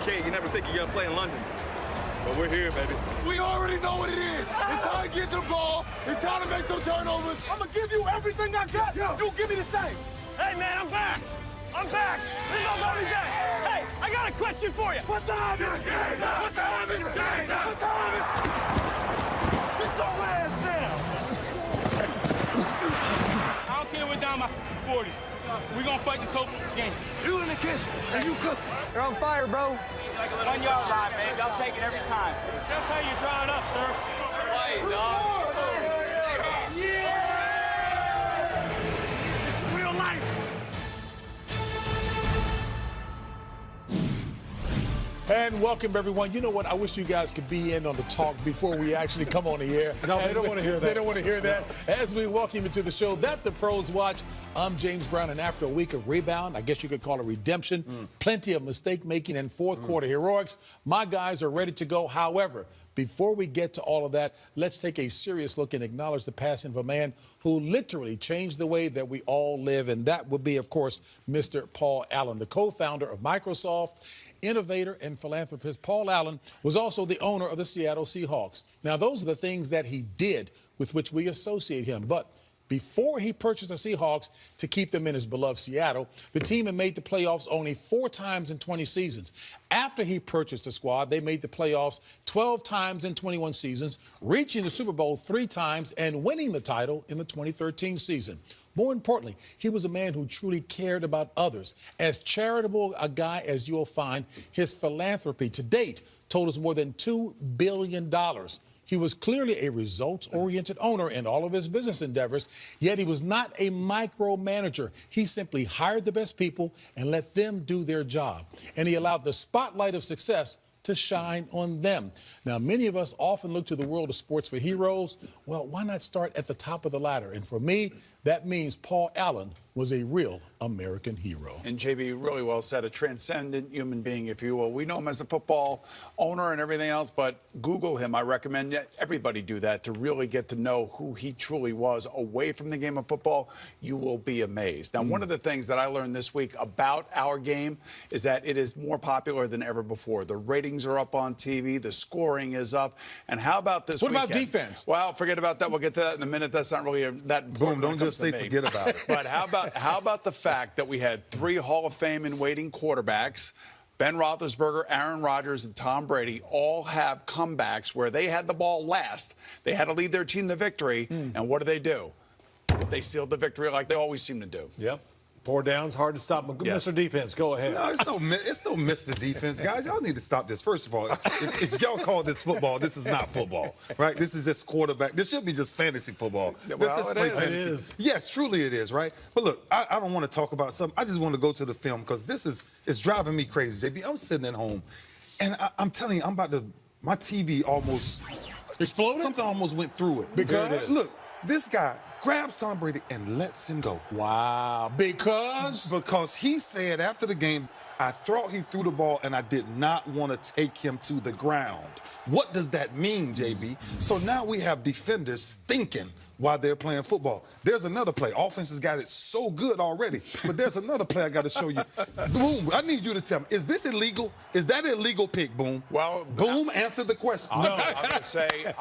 kid, you never think you're going to play in London. But we're here, baby. We already know what it is. It's time to get to the ball. It's time to make some turnovers. I'm going to give you everything I got. You give me the same. Hey, man, I'm back. I'm back. This is my day. Hey, I got a question for you. What time is it? What time is it? What time is it? Sit your ass down. I don't care we're down by 40. We're going to fight this whole game. You in the kitchen and you cooking. You're on fire, bro. 1 yard line, man. Y'all take it every time. That's how you draw it up, sir. Play, dog. Yeah! It's real life. And welcome, everyone. You know what? I wish you guys could be in on the talk before we actually come on the air. No, they don't want to hear that. They don't want to hear that. As we welcome you to the show that the pros watch, I'm James Brown, and after a week of rebound, I guess you could call it redemption, plenty of mistake-making and fourth-quarter heroics, my guys are ready to go. However, before we get to all of that, let's take a serious look and acknowledge the passing of a man who literally changed the way that we all live, and that would be, of course, Mr. Paul Allen, the co-founder of Microsoft, innovator and philanthropist. Paul Allen was also the owner of the Seattle Seahawks. Now, those are the things that he did with which we associate him. But before he purchased the Seahawks to keep them in his beloved Seattle, the team had made the playoffs only 4 times in 20 seasons. After he purchased the squad, they made the playoffs 12 times in 21 seasons, reaching the Super Bowl 3 times and winning the title in the 2013 season. More importantly, he was a man who truly cared about others. As charitable a guy as you'll find, his philanthropy to date totals more than $2 billion. He was clearly a results-oriented owner in all of his business endeavors, yet he was not a micromanager. He simply hired the best people and let them do their job. And he allowed the spotlight of success to shine on them. Now, many of us often look to the world of sports for heroes. Well, why not start at the top of the ladder? And for me, that means Paul Allen was a real American hero. And JB, really well said, a transcendent human being, if you will. We know him as a football owner and everything else, but Google him. I recommend everybody do that to really get to know who he truly was away from the game of football. You will be amazed. Now, one of the things that I learned this week about our game is that it is more popular than ever before. The ratings are up on TV, the scoring is up. And how about this weekend? What about defense? Well, forget about that. We'll get to that in a minute. That's not really that important. Boom, don't just say forget about it. But how about the fact that we had 3 Hall of Fame in waiting quarterbacks, Ben Roethlisberger, Aaron Rodgers, and Tom Brady, all have comebacks where they had the ball last. They had to lead their team to victory. And what do? They sealed the victory like they always seem to do. Yep. 4 downs, hard to stop. Yes. Mr. Defense, go ahead. No, it's no Mr. Defense, guys. Y'all need to stop this. First of all, if y'all call this football, this is not football, right? This is just quarterback. This should be just fantasy football. Well, Let's it play is. fantasy. It is. Yes, truly it is, right? But look, I don't want to talk about something. I just want to go to the film because it's driving me crazy, JB. I'm sitting at home, and I'm telling you, my TV almost Exploded? Something almost went through it. Because? Look, this guy grabs Tom Brady and lets him go. Wow. Because he said after the game, I thought he threw the ball and I did not want to take him to the ground. What does that mean, JB? So now we have defenders thinking while they're playing football. There's another play. Offense has got it so good already. But there's another play I got to show you. Boom, I need you to tell me, is this illegal? Is that an illegal pick, Boom? Well, Boom, answer the question. No, I'm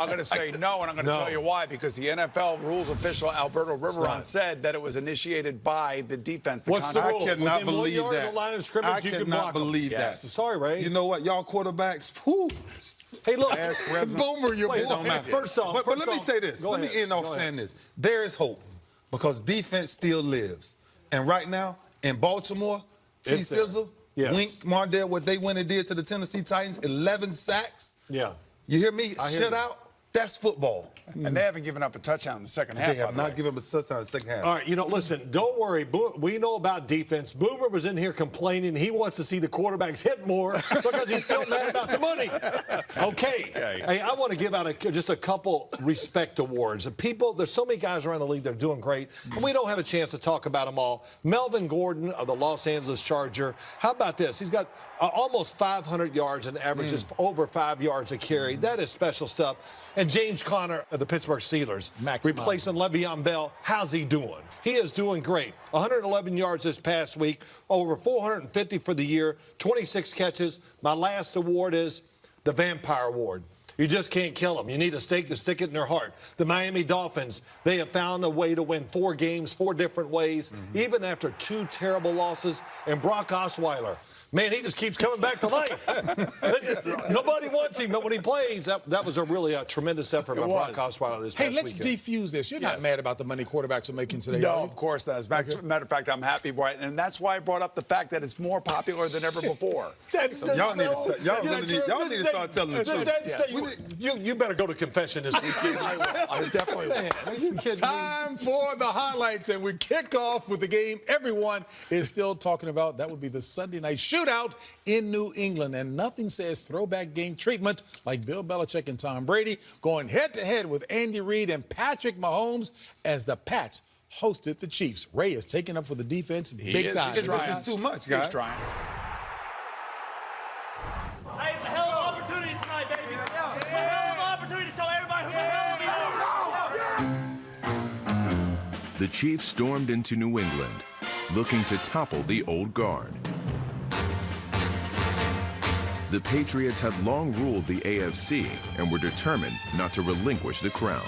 going to say no, and I'm going to tell you why. Because the NFL rules official Alberto Riveron said that it was initiated by the defense. What's the rule? I cannot Within 1 believe yard of that. the line of scrimmage, I you can cannot block 'em. believe Yes. that. Sorry, Ray. You know what, y'all quarterbacks, whew. Hey, look. Boomer, you're Wait, born. first off, But let me say this. Go Let ahead. me end off Go ahead. saying this. There is hope because defense still lives. And right now, in Baltimore, T. It's there. Sizzle, Yes. Wink Mardell, what they went and did to the Tennessee Titans, 11 sacks. Yeah. You hear me? I hear Shut you. out. That's football. And they haven't given up a touchdown in the second half. They have by the not way. given up a touchdown in the second half. All right, listen, don't worry. We know about defense. Boomer was in here complaining he wants to see the quarterbacks hit more because he's still mad about the money. Okay. Hey, I want to give out just a couple respect awards. There's so many guys around the league that are doing great, and we don't have a chance to talk about them all. Melvin Gordon of the Los Angeles Charger. How about this? He's got almost 500 yards and averages over 5 yards a carry. That is special stuff. And James Conner of the Pittsburgh Steelers, replacing Le'Veon Bell. How's he doing? He is doing great. 111 yards this past week, over 450 for the year, 26 catches. My last award is the Vampire Award. You just can't kill them. You need a stake to stick it in their heart. The Miami Dolphins, they have found a way to win 4 games, 4 different ways, even after 2 terrible losses. And Brock Osweiler, man, he just keeps coming back to life. Nobody wants him, but when he plays, that was a really tremendous effort by Brock Osweiler this past Hey, let's weekend. defuse this. You're not mad about the money quarterbacks are making today, No, are you? of course not. As a matter of fact, I'm happy for it. And that's why I brought up the fact that it's more popular than ever before. That's just Y'all need to start telling the truth. You better go to confession this weekend. I definitely will. Man, are you kidding me? Time for the highlights, and we kick off with the game everyone is still talking about. That would be the Sunday night shootout in New England, and nothing says throwback game treatment like Bill Belichick and Tom Brady going head-to-head with Andy Reid and Patrick Mahomes as the Pats hosted the Chiefs. Ray is taking up for the defense big time. He's trying. This is too much, guys. He's trying. Hey, it's a hell of an opportunity tonight, baby. It's a hell of an opportunity to show everybody who the hell we are. The Chiefs stormed into New England, looking to topple the old guard. The Patriots had long ruled the AFC and were determined not to relinquish the crown.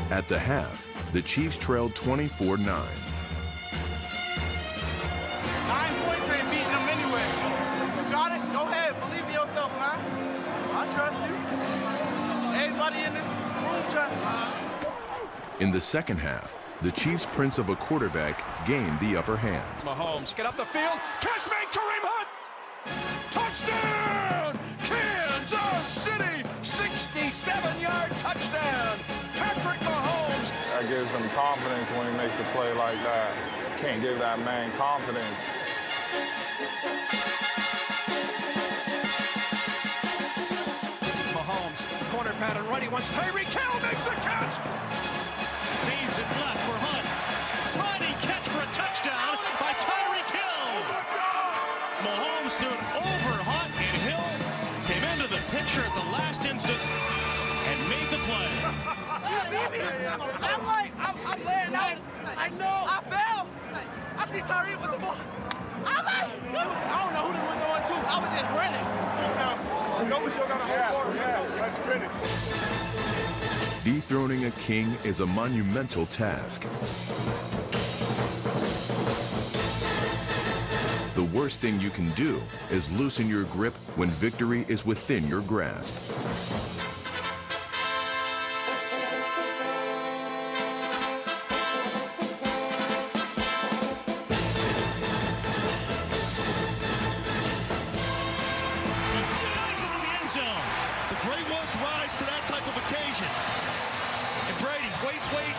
At the half, the Chiefs trailed 24-9. 9 points ain't beating them anyway. You got it? Go ahead. Believe in yourself, man. I trust you. Everybody in this room trusts you. In the second half, the Chiefs' prince of a quarterback gained the upper hand. Mahomes, get up the field. Catch made, Kareem Hunt. Touchdown! Kansas City, 67-yard touchdown. Patrick Mahomes. That gives him confidence when he makes a play like that. Can't give that man confidence. Mahomes, corner pattern right. He wants Tyreek Hill, makes the catch. Feeds it left for Hunt. Sliding catch for a touchdown by Tyreek Hill. Mahomes threw it over Hunt, and Hill came into the picture at the last instant and made the play. You see me? I'm laying out. I know. I fell. I see Tyreek with the ball. I don't know who they were going to. I was just running. You know we still got a whole quarter. Yeah, let's finish. Dethroning a king is a monumental task. The worst thing you can do is loosen your grip when victory is within your grasp.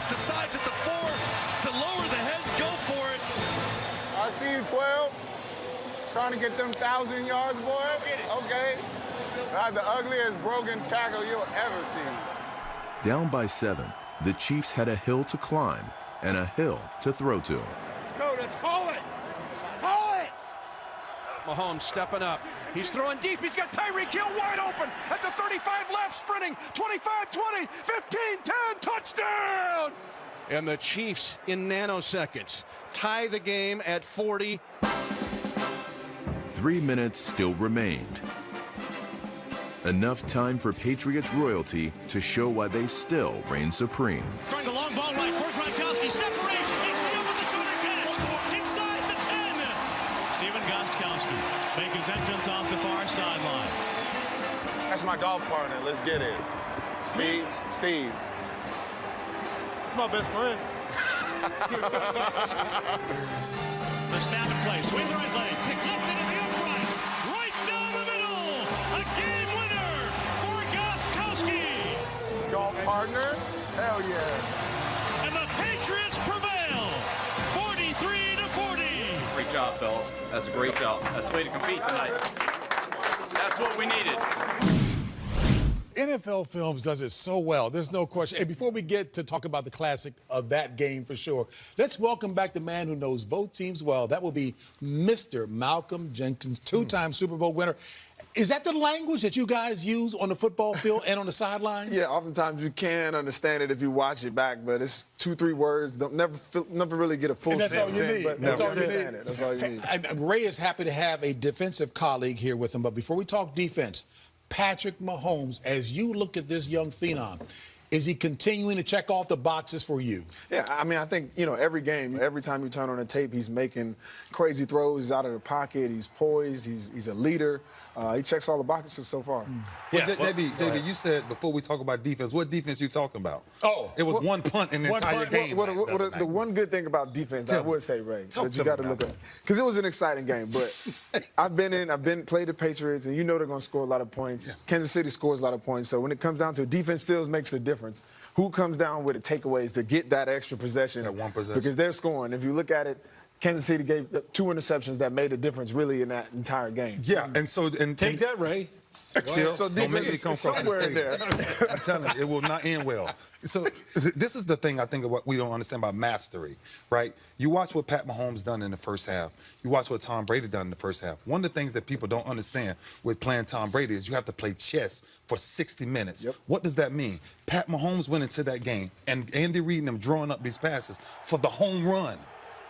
Decides at the 4 to lower the head, go for it. I see you, 12. Trying to get them 1,000 yards, boy. Okay. That's the ugliest broken tackle you'll ever see. Down by 7, the Chiefs had a hill to climb and a hill to throw to. Let's go. Let's call it. Call it. Mahomes stepping up. He's throwing deep. He's got Tyreek Hill wide open at the 35 left, sprinting. 25, 20, 15, 10, touchdown! And the Chiefs, in nanoseconds, tie the game at 40. 3 minutes still remained. Enough time for Patriots royalty to show why they still reign supreme. Trying the long ball right for Gronkowski. Separation. He's in with the shooter catch. Inside the 10. Stephen Gostkowski make his entrance off the far sideline. That's my golf partner. Let's get it. Steve. My best friend. The snap and play. Swing the right leg. Kick left into the uprights. Right down the middle. A game winner for Gostkowski. Golf partner? Hell yeah. And the Patriots prevail. 43-40. Great job, fellas. That's a great job. That's the way to compete tonight. That's what we needed. NFL Films does it so well. There's no question. And before we get to talk about the classic of that game for sure, let's welcome back the man who knows both teams well. That will be Mr. Malcolm Jenkins, two-time Super Bowl winner. Is that the language that you guys use on the football field and on the sidelines? Yeah, oftentimes you can understand it if you watch it back, but it's 2-3 words. Don't never really get a full And that's all sense. you need. But That's all you understand need. it. That's all you need. And Ray is happy to have a defensive colleague here with him. But before we talk defense, Patrick Mahomes, as you look at this young phenom, is he continuing to check off the boxes for you? Yeah, I mean, I think, every game, every time you turn on the tape, he's making crazy throws. He's out of the pocket. He's poised. He's a leader. He checks all the boxes so far. Well, JB, you said before we talk about defense, what defense you talking about? Oh. It was one punt in the entire game. The one good thing about defense, I would say, Ray, that you got to look at, because it was an exciting game. But I've played the Patriots, and they're going to score a lot of points. Yeah. Kansas City scores a lot of points. So when it comes down to it, defense still makes the difference. Who comes down with the takeaways to get that extra possession? That one possession. Because they're scoring. If you look at it, Kansas City gave 2 interceptions that made a difference really in that entire game. Yeah, and Take that, Ray. Still, so don't make me defense come is somewhere in there. I'm telling you, it will not end well. So this is the thing I think of what we don't understand about mastery, right? You watch what Pat Mahomes done in the first half. You watch what Tom Brady done in the first half. One of the things that people don't understand with playing Tom Brady is you have to play chess for 60 minutes. Yep. What does that mean? Pat Mahomes went into that game, and Andy Reid and them drawing up these passes for the home run,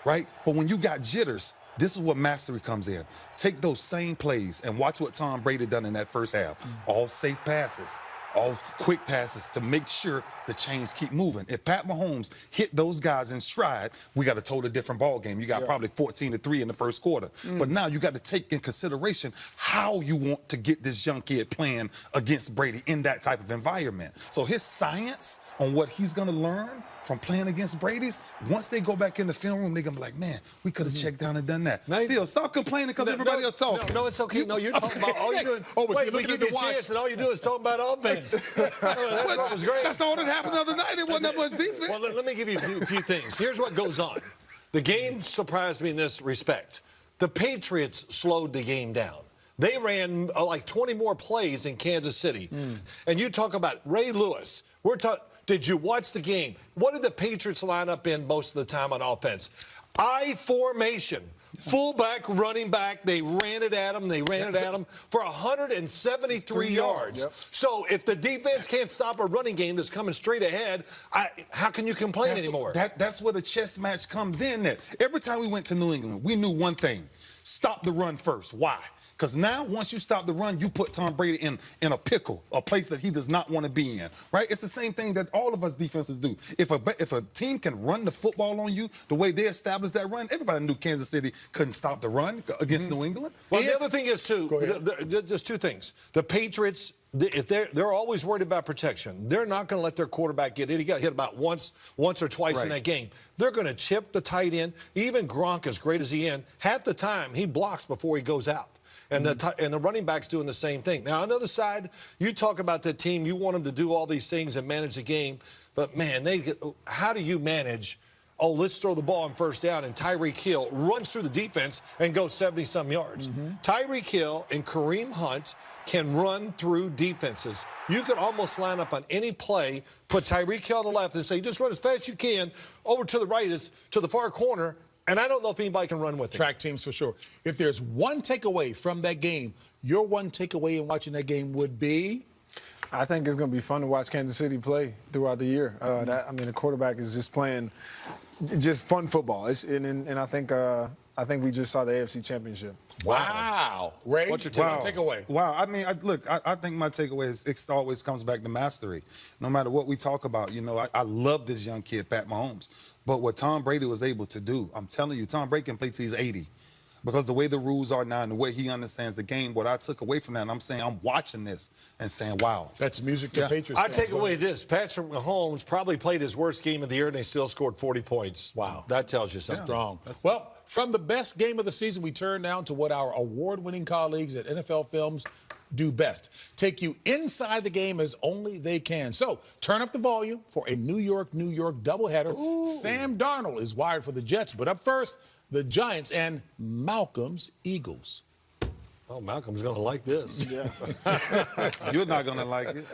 right? But when you got jitters, this is what mastery comes in. Take those same plays and watch what Tom Brady done in that first half. All safe passes, all quick passes to make sure the chains keep moving. If Pat Mahomes hit those guys in stride, we got a totally different ball game. You got probably 14-3 in the first quarter. But now you got to take in consideration how you want to get this young kid playing against Brady in that type of environment. So his science on what he's going to learn from playing against Brady's, once they go back in the film room, they're going to be like, man, we could have checked down and done that. Phil, stop complaining because everybody else talking. No, it's okay. No, you're talking about all you're doing. Oh, but wait, you're we looking give at you the a watch. chance, and all you do is talk about offense. That's what was great. That's all that happened the other night. It wasn't that much defense. Well, let me give you a few things. Here's what goes on. The game surprised me in this respect. The Patriots slowed the game down. They ran like 20 more plays in Kansas City. And you talk about Ray Lewis. Did you watch the game? What did the Patriots line up in most of the time on offense? I formation. Fullback, running back, they ran it at him for 173 yards. Yep. So if the defense can't stop a running game that's coming straight ahead, how can you complain anymore? That's where the chess match comes in. That every time we went to New England, we knew one thing: stop the run first. Why? Because now, once you stop the run, you put Tom Brady in a pickle, a place that he does not want to be in, right? It's the same thing that all of us defenses do. If a team can run the football on you the way they established that run, everybody knew Kansas City couldn't stop the run against New England. Well, the other thing is, too, just two things. The Patriots, if they're always worried about protection. They're not going to let their quarterback get hit. He got hit about once or twice in that game. They're going to chip the tight end. Even Gronk, as great as he is, half the time he blocks before he goes out. And the running back's doing the same thing. Now, on the other side, you talk about the team. You want them to do all these things and manage the game. But, man, how do you manage, let's throw the ball on first down, and Tyreek Hill runs through the defense and goes 70-some yards. Tyreek Hill and Kareem Hunt can run through defenses. You could almost line up on any play, put Tyreek Hill on the left and say, just run as fast as you can. Over to the right is to the far corner. And I don't know if anybody can run with it. Track teams for sure. If there's one takeaway from that game, your one takeaway in watching that game would be? I think it's going to be fun to watch Kansas City play throughout the year. The quarterback is just playing just fun football. And I think we just saw the AFC Championship. Wow. Ray, what's your takeaway? Wow. I mean, I think my takeaway is it always comes back to mastery. No matter what we talk about, I love this young kid, Pat Mahomes. But what Tom Brady was able to do, I'm telling you, Tom Brady can play till he's 80. Because the way the rules are now and the way he understands the game, what I took away from that, and I'm saying I'm watching this and saying, wow. That's music to Patriots. I take away this. Patrick Mahomes probably played his worst game of the year, and they still scored 40 points. Wow. That tells you something. Strong. Well, from the best game of the season, we turn now to what our award-winning colleagues at NFL Films do best. Take you inside the game as only they can. So turn up the volume for a New York doubleheader. Ooh. Sam Darnold is wired for the Jets, but up first, the Giants and Malcolm's Eagles. Oh, Malcolm's going to like this. Yeah. You're not going to like it.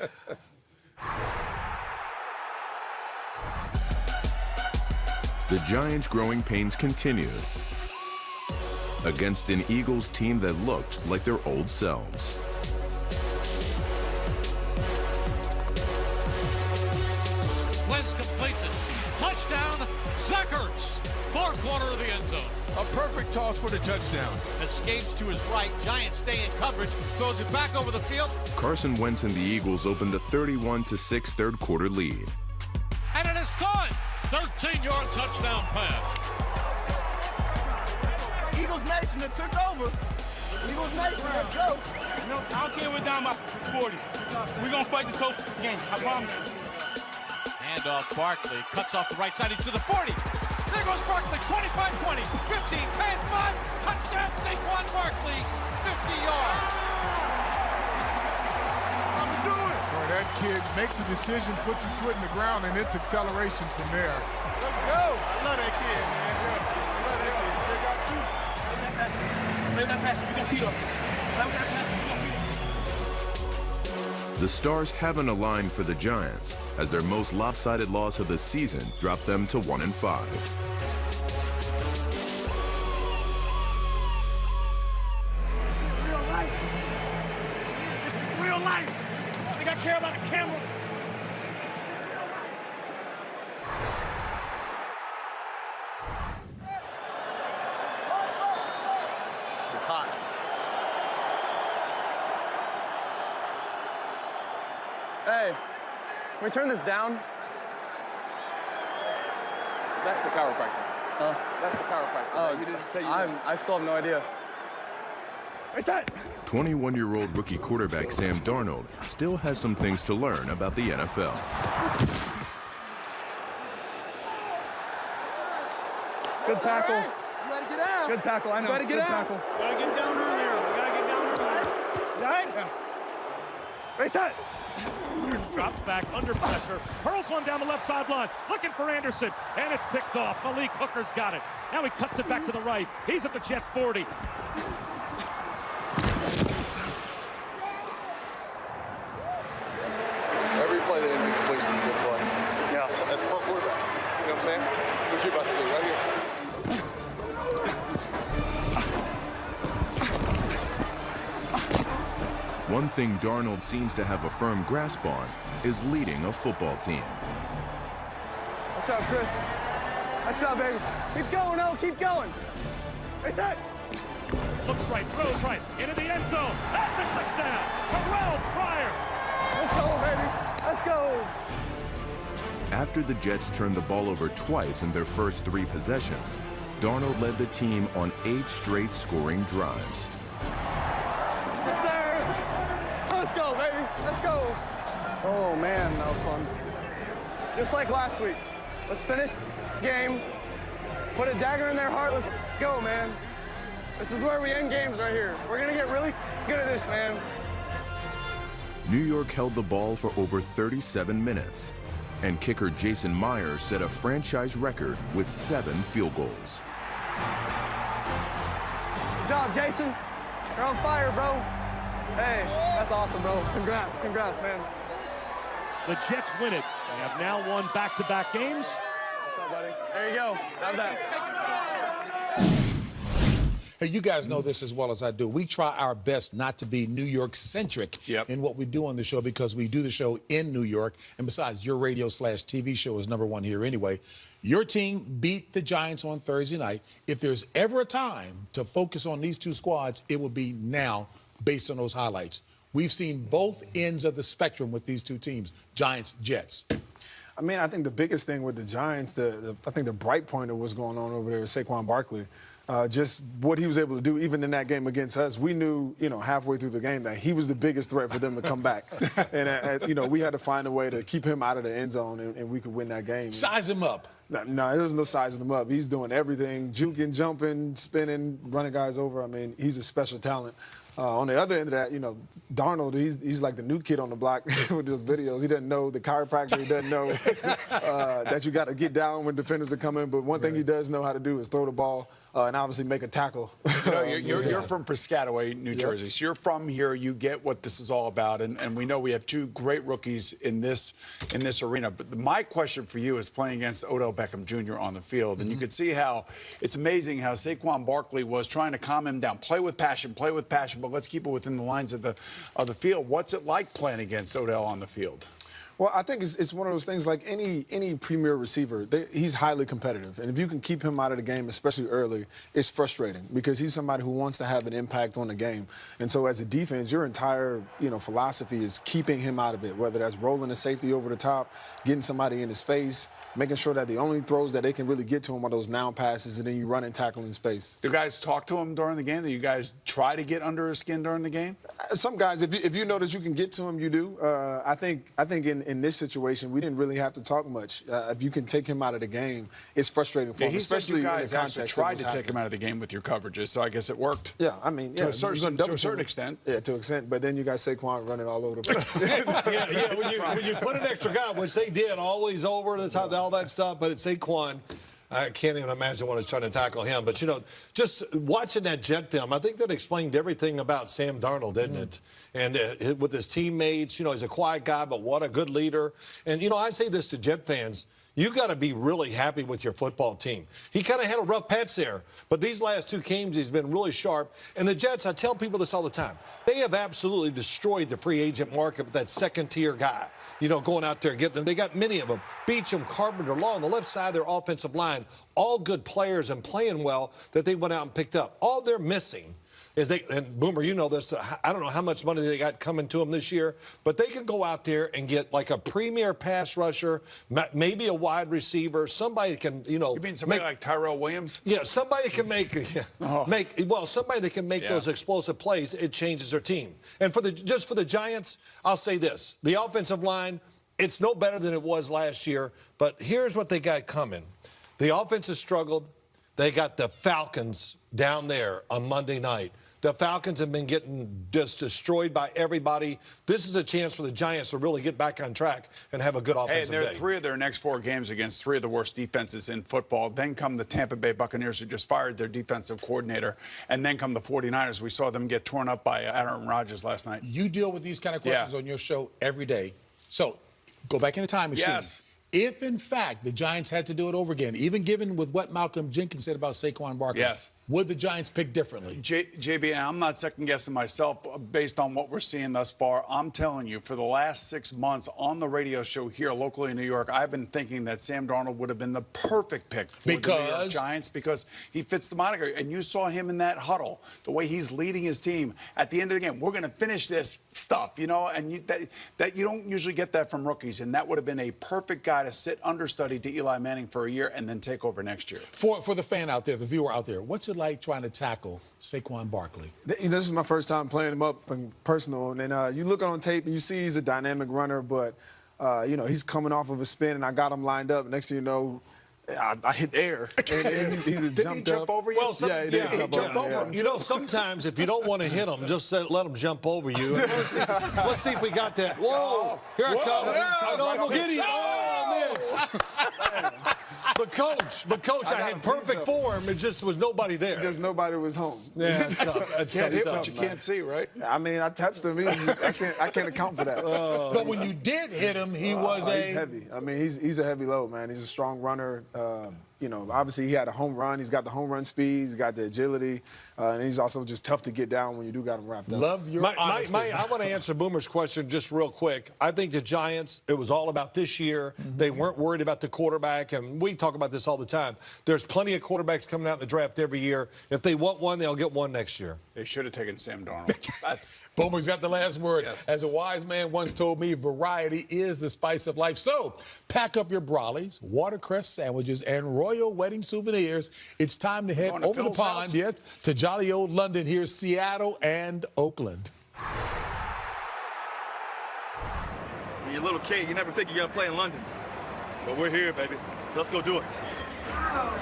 The Giants' growing pains continued against an Eagles team that looked like their old selves. Wentz completes it. Touchdown, Zach Ertz. Far corner of the end zone. A perfect toss for the touchdown. Escapes to his right. Giants stay in coverage. Throws it back over the field. Carson Wentz and the Eagles opened a 31-6 third quarter lead. And it is caught. 13-yard touchdown pass. Eagles Nation that took over. Eagles Nation, let's go. No, I don't care we're down by 40. We're going to fight this whole game, I promise you. Handoff Barkley. Cuts off the right side. He's to the 40. There goes Barkley. 25-20. 15, 10, 5. Touchdown, Saquon Barkley. 50 yards. I'm do it. Boy, that kid makes a decision, puts his foot in the ground, and it's acceleration from there. Let's go. I love that kid, man. I love that kid. They got two. Play that pass. We're going to beat us. Play that pass. The stars haven't aligned for the Giants as their most lopsided loss of the season dropped them to 1-5. Real life. It's real life. They got to care about a camera. It's hot. Hey, can we turn this down? That's the chiropractor. Huh? That's the chiropractor. Oh, you didn't say you I still have no idea. What's that? 21-year-old rookie quarterback Sam Darnold still has some things to learn about the NFL. Good tackle. You gotta get out. Good tackle, I know. Gotta get Good out. tackle. Gotta get down earlier. We gotta get down earlier. Right? Yeah. Race that. Drops back under pressure, hurls one down the left sideline, looking for Anderson, and it's picked off. Malik Hooker's got it. Now he cuts it back to the right. He's at the Jet 40. Every play that ends in completion is a good play. Yeah. That's pro quarterback. You know what I'm saying? What you about to do right here. One thing Darnold seems to have a firm grasp on is leading a football team. Nice job, Chris. Nice job, baby. Keep going, O. Keep going. Race that. Looks right, throws right, into the end zone. That's a touchdown. Terrell Pryor. Let's go, baby. Let's go. After the Jets turned the ball over twice in their first 3 possessions, Darnold led the team on 8 straight scoring drives. Yes, sir. Let's go, baby. Let's go. Oh, man, that was fun. Just like last week. Let's finish the game. Put a dagger in their heart. Let's go, man. This is where we end games right here. We're going to get really good at this, man. New York held the ball for over 37 minutes, and kicker Jason Myers set a franchise record with 7 field goals. Good job, Jason. You're on fire, bro. Hey, that's awesome, bro. Congrats, man. The Jets win it. They have now won back-to-back games. What's up, buddy? There you go. Have that. Hey, you guys know this as well as I do. We try our best not to be New York-centric in what we do on the show because we do the show in New York. And besides, your radio/TV show is #1 here anyway. Your team beat the Giants on Thursday night. If there's ever a time to focus on these two squads, it will be now based on those highlights. We've seen both ends of the spectrum with these two teams, Giants, Jets. I mean, I think the biggest thing with the Giants, I think the bright point of what's going on over there is Saquon Barkley. Just what he was able to do, even in that game against us, we knew, halfway through the game that he was the biggest threat for them to come back. And, we had to find a way to keep him out of the end zone, and we could win that game. Size him up. No, there was no sizing him up. He's doing everything, juking, jumping, spinning, running guys over. I mean, he's a special talent. On the other end of that, Darnold, he's like the new kid on the block with those videos. He doesn't know the chiropractor. He doesn't know that you got to get down when defenders are coming. But one thing he does know how to do is throw the ball. and obviously make a tackle. You know, you're from Piscataway, New Jersey. So you're from here. You get what this is all about. And we know we have two great rookies in this arena. But my question for you is playing against Odell Beckham Jr. on the field. And you could see how it's amazing how Saquon Barkley was trying to calm him down. Play with passion, but let's keep it within the lines of the field. What's it like playing against Odell on the field? Well, I think it's one of those things like any premier receiver, he's highly competitive. And if you can keep him out of the game, especially early, it's frustrating because he's somebody who wants to have an impact on the game. And so as a defense, your entire, philosophy is keeping him out of it, whether that's rolling the safety over the top, getting somebody in his face, making sure that the only throws that they can really get to him are those now passes, and then you run and tackle in space. Do guys talk to him during the game? Do you guys try to get under his skin during the game? Some guys, if you know that you can get to him, you do. I think in this situation, we didn't really have to talk much. If you can take him out of the game, it's frustrating for him. He said you guys actually tried to take happening. him out of the game with your coverages, so I guess it worked. Yeah, I mean, to a certain extent. Yeah, to an extent. But then you got Saquon running all over the place. When you put an extra guy, which they did, always over the top, all that stuff, but it's Saquon. I can't even imagine what is trying to tackle him. But, just watching that Jet film, I think that explained everything about Sam Darnold, didn't it? And with his teammates, he's a quiet guy, but what a good leader. And, I say this to Jet fans. You got to be really happy with your football team. He kind of had a rough patch there, but these last two games he's been really sharp. And the Jets, I tell people this all the time, they have absolutely destroyed the free agent market with that second-tier guy. Going out there and getting them. They got many of them. Beachum, Carpenter, Law on the left side of their offensive line, all good players and playing well that they went out and picked up. All they're missing is and Boomer, you know this, I don't know how much money they got coming to them this year, but they can go out there and get like a premier pass rusher, maybe a wide receiver, somebody can, You mean somebody like Tyrell Williams? Yeah, somebody can somebody that can make those explosive plays. It changes their team. And for the Giants, I'll say this: the offensive line, it's no better than it was last year. But here's what they got coming: the offense has struggled. They got the Falcons down there on Monday night. The Falcons have been getting just destroyed by everybody. This is a chance for the Giants to really get back on track and have a good offensive day. And they're 3 of their next 4 games against 3 of the worst defenses in football. Then come the Tampa Bay Buccaneers, who just fired their defensive coordinator. And then come the 49ers. We saw them get torn up by Aaron Rodgers last night. You deal with these kind of questions on your show every day. So go back in the time machine. Yes. If, in fact, the Giants had to do it over again, even given with what Malcolm Jenkins said about Saquon Barkley, would the Giants pick differently? JB, I'm not second-guessing myself based on what we're seeing thus far. I'm telling you, for the last 6 months on the radio show here locally in New York, I've been thinking that Sam Darnold would have been the perfect pick for the New York Giants because he fits the moniker. And you saw him in that huddle, the way he's leading his team. At the end of the game, we're going to finish this stuff, and that you don't usually get that from rookies. And that would have been a perfect guy to sit understudy to Eli Manning for a year and then take over next year. For the fan out there, the viewer out there, what's it like trying to tackle Saquon Barkley? This is my first time playing him up in personal, and you look on tape and you see he's a dynamic runner, but he's coming off of a spin, and I got him lined up. Next thing you know, I hit air. And he jumped up. Over you? Well, he jumped over him. Sometimes if you don't want to hit them, just let them jump over you. Let's see if we got that. Whoa! Here I come. I know I'm gonna get him. Oh, miss. But coach, I had perfect form. It just was nobody there. Just nobody was home. Yeah, that's can't hit what you can't see, right? I mean, I touched him. I can't account for that. But when you did hit him, he's heavy. I mean, he's a heavy load, man. He's a strong runner. Obviously he had a home run. He's got the home run speed. He's got the agility. And he's also just tough to get down when you do got him wrapped up. Love your honesty. I want to answer Boomer's question just real quick. I think the Giants, it was all about this year. They weren't worried about the quarterback. And we talk about this all the time. There's plenty of quarterbacks coming out in the draft every year. If they want one, they'll get one next year. They should have taken Sam Darnold. Boomer's got the last word. Yes. As a wise man once told me, variety is the spice of life. So pack up your brollies, watercress sandwiches, and royal wedding souvenirs. It's time to head over the pond to jolly old London. Here's Seattle and Oakland. When you're a little kid, you never think you're going to play in London. But we're here, baby. Let's go do it. Wow,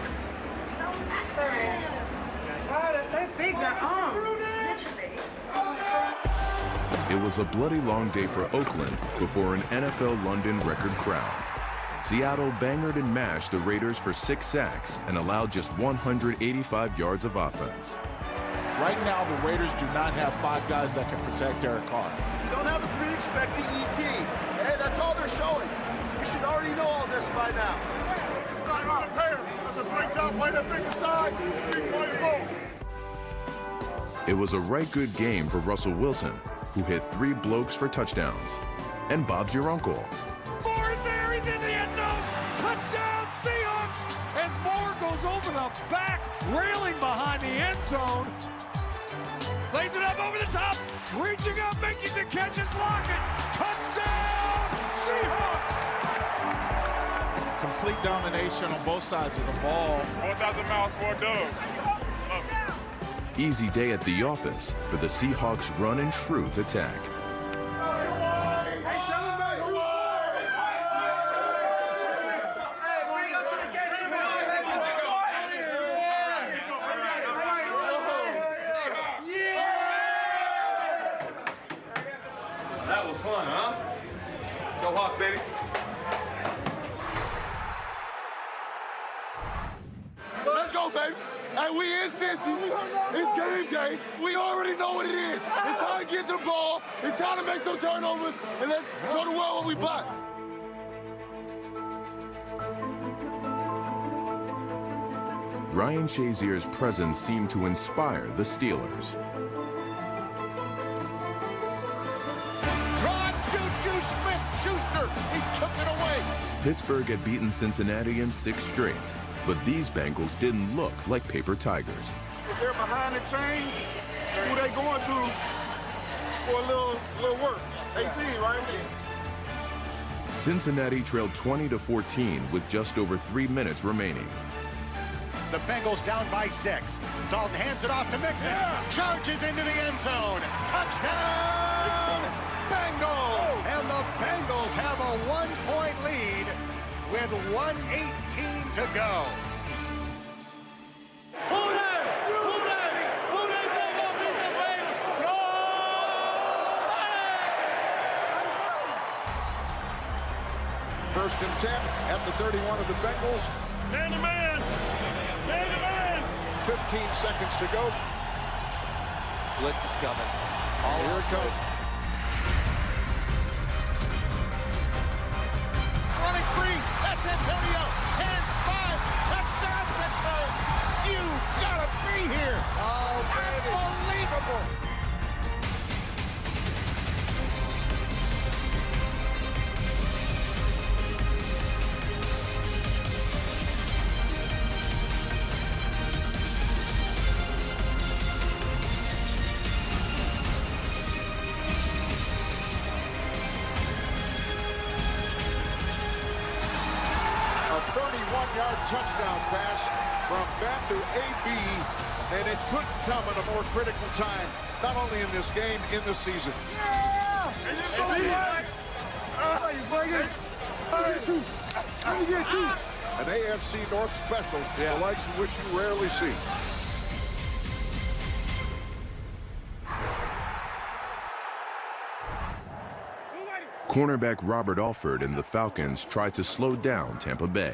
so massive. Wow, that's so big, that arm. Literally. It was a bloody long day for Oakland before an NFL London record crown. Seattle bangered and mashed the Raiders for 6 sacks and allowed just 185 yards of offense. Right now, the Raiders do not have 5 guys that can protect Derek Carr. You don't have a 3, expect the ET. Hey, that's all they're showing. You should already know all this by now. It's not on a pair. That's a great job playing that big inside. Keep playing ball. It was a right good game for Russell Wilson, who hit 3 blokes for touchdowns. And Bob's your uncle. Moore is there. He's in the end zone. Touchdown, Seahawks. As Moore goes over the back railing behind the end zone. Lays it up over the top. Reaching up, making the catch. It's Lockett. Touchdown, Seahawks. Complete domination on both sides of the ball. 1,000 miles for a dub. Easy day at the office for the Seahawks' run and truth attack. That was fun, huh? Go Hawks, baby. Let's go, baby. Hey, we in Cincy. It's game day. We already know what it is. It's time to get to the ball. It's time to make some turnovers, and let's show the world what we bought. Ryan Shazier's presence seemed to inspire the Steelers. Run, Choo-Choo Smith-Schuster. He took it away. Pittsburgh had beaten Cincinnati in 6 straight, but these Bengals didn't look like paper tigers. If they're behind the chains, who they going to for a little work? 18, right? Cincinnati trailed 20-14 with just over 3 minutes remaining. The Bengals down by 6. Dalton hands it off to Mixon. Charges into the end zone. Touchdown, Bengals! And the Bengals have a 1-point lead with 1:18 to go. First and 10 at the 31 of the Bengals. Man to man. Man to man. 15 seconds to go. Blitz is coming. Here it comes. Running free. That's Antonio. 10-5. Touchdown, Pittsburgh. You gotta be here. Oh, baby. Unbelievable. A 31-yard touchdown pass from Beth to AB, and it couldn't come at a more critical time, not only in this game, in the season. An AFC North special, the likes of which you rarely see. Cornerback Robert Alford and the Falcons tried to slow down Tampa Bay.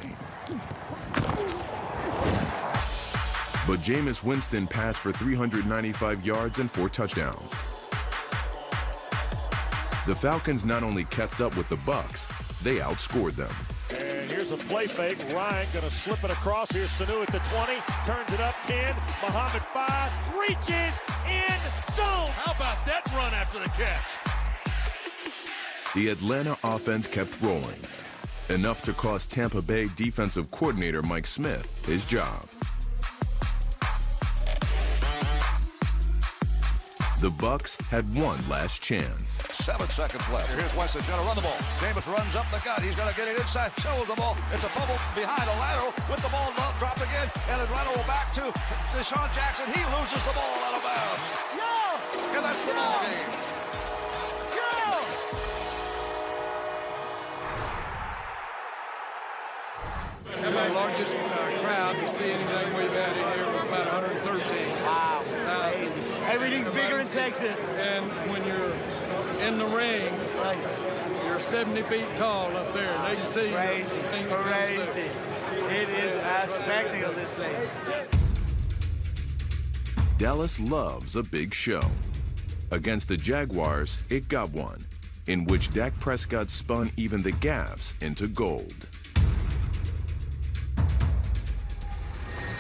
But Jameis Winston passed for 395 yards and 4 touchdowns. The Falcons not only kept up with the Bucs, they outscored them. And here's a play fake. Ryan going to slip it across. Here's Sanu at the 20. Turns it up 10. Muhammad 5. Reaches in zone. How about that run after the catch? The Atlanta offense kept rolling, enough to cost Tampa Bay defensive coordinator Mike Smith his job. The Bucs had one last chance. 7 seconds left. Here's Weston's going to run the ball. Jameis runs up the gut. He's going to get it inside. Shows the ball. It's a bubble behind Orlando with the ball dropped again. And Atlanta will back to Deshaun Jackson. He loses the ball out of bounds. And that's the ball game. The largest crowd to see anything we've had in here was about 113. Wow. Crazy. Everything's bigger in Texas. And when you're in the ring, you're 70 feet tall up there. They can see. Crazy, crazy. It is a spectacle, this place. Dallas loves a big show. Against the Jaguars, it got one, in which Dak Prescott spun even the gaps into gold.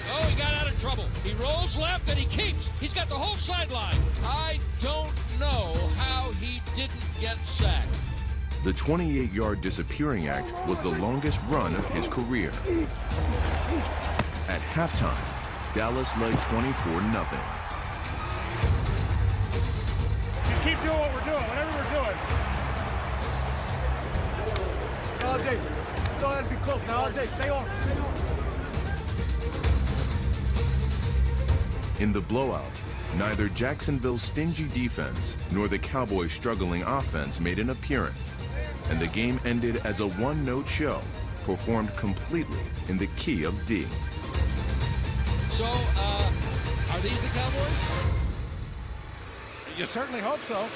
Oh, he got out of trouble. He rolls left and he keeps. He's got the whole sideline. I don't know how he didn't get sacked. The 28-yard disappearing act was the longest run of his career. At halftime, Dallas led 24-0. Just keep doing what we're doing, whatever we're doing. All day. Go ahead and be close now. All day. Stay on. In the blowout, neither Jacksonville's stingy defense nor the Cowboys' struggling offense made an appearance, and the game ended as a one-note show, performed completely in the key of D. So, are these the Cowboys? You certainly hope so.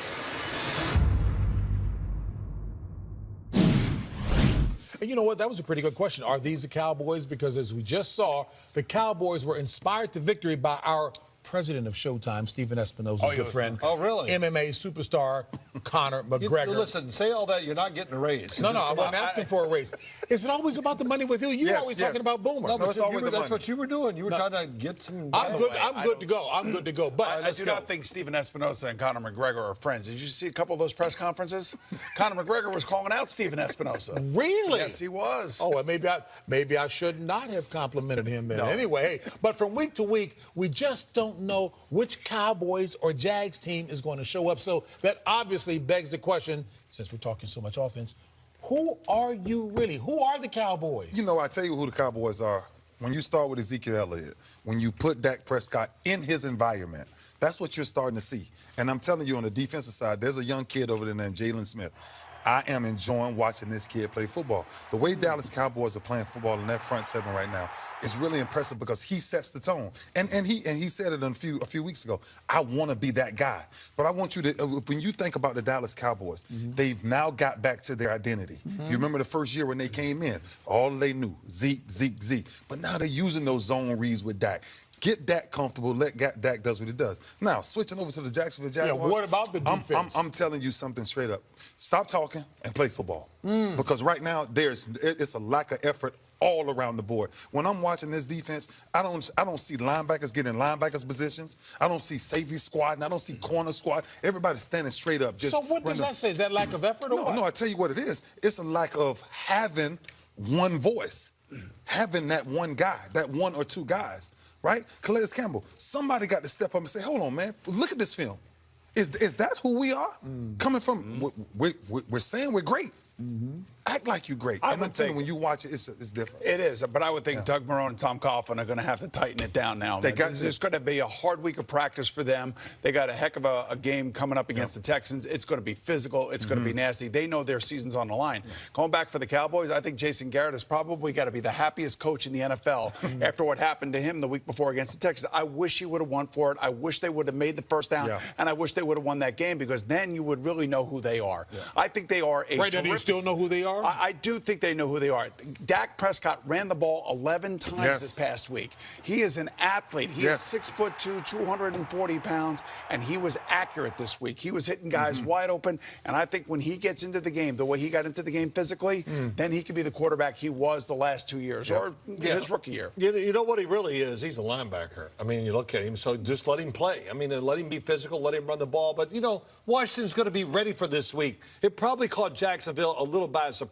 And you know what? That was a pretty good question. Are these the Cowboys? Because as we just saw, the Cowboys were inspired to victory by our president of Showtime, Stephen Espinosa, good friend. Oh, really? MMA superstar Conor McGregor. Listen, say all that, you're not getting a raise. No, I wasn't asking for a raise. Is it always about the money with you? You're always talking about Boomer. No, but it's always the that's money. what you were doing. You were trying to get some... I'm good to go. I'm good to go. But I do not think Stephen Espinosa and Conor McGregor are friends. Did you see a couple of those press conferences? Conor McGregor was calling out Stephen Espinosa. Really? Yes, he was. Oh, well, maybe I should not have complimented him then. No. Anyway, but from week to week, we just don't know which Cowboys or Jags team is going to show up. So that obviously begs the question, since we're talking so much offense, who are you really? Who are the Cowboys? You know, I tell you who the Cowboys are. When you start with Ezekiel Elliott, when you put Dak Prescott in his environment, that's what you're starting to see. And I'm telling you, on the defensive side, there's a young kid over there named Jalen Smith. I am enjoying watching this kid play football. The way Dallas Cowboys are playing football in that front seven right now is really impressive because he sets the tone. And he said it a few weeks ago. I want to be that guy. But I want you to, when you think about the Dallas Cowboys, they've now got back to their identity. You remember the first year when they came in, all they knew, Zeke. But now they're using those zone reads with Dak. Get Dak comfortable, let Dak does what he does. Now, switching over to the Jacksonville Jaguars. Yeah, what about the defense? I'm telling you something straight up. Stop talking and play football. Because right now, it's a lack of effort all around the board. When I'm watching this defense, I don't see linebackers getting in linebackers positions. I don't see safety squad, and I don't see corner squad. Everybody's standing straight up. Just so what does that say? Is that lack of effort or what? No, I tell you what it is. It's a lack of having one voice, having that one guy, that one or two guys. Right? Calais Campbell. Somebody got to step up and say, hold on, man, look at this film. Is that who we are? Coming from, we're saying we're great. Act like you're great. And I'm telling you, when you watch it, it's different. It is, but I would think Doug Marrone and Tom Coughlin are going to have to tighten it down now. It's going to be a hard week of practice for them. They got a heck of a game coming up against the Texans. It's going to be physical. It's going to be nasty. They know their season's on the line. Going back for the Cowboys, I think Jason Garrett has probably got to be the happiest coach in the NFL after what happened to him the week before against the Texans. I wish he would have won for it. I wish they would have made the first down, and I wish they would have won that game because then you would really know who they are. I think they are a Right now, do you still know who they are? I do think they know who they are. Dak Prescott ran the ball 11 times this past week. He is an athlete. He is 6'2", 240 pounds, and he was accurate this week. He was hitting guys wide open, and I think when he gets into the game, the way he got into the game physically, then he could be the quarterback he was the last 2 years or his rookie year. You know what he really is? He's a linebacker. I mean, you look at him, so just let him play. I mean, let him be physical, let him run the ball. But, you know, Washington's going to be ready for this week. It probably caught Jacksonville a little by surprise.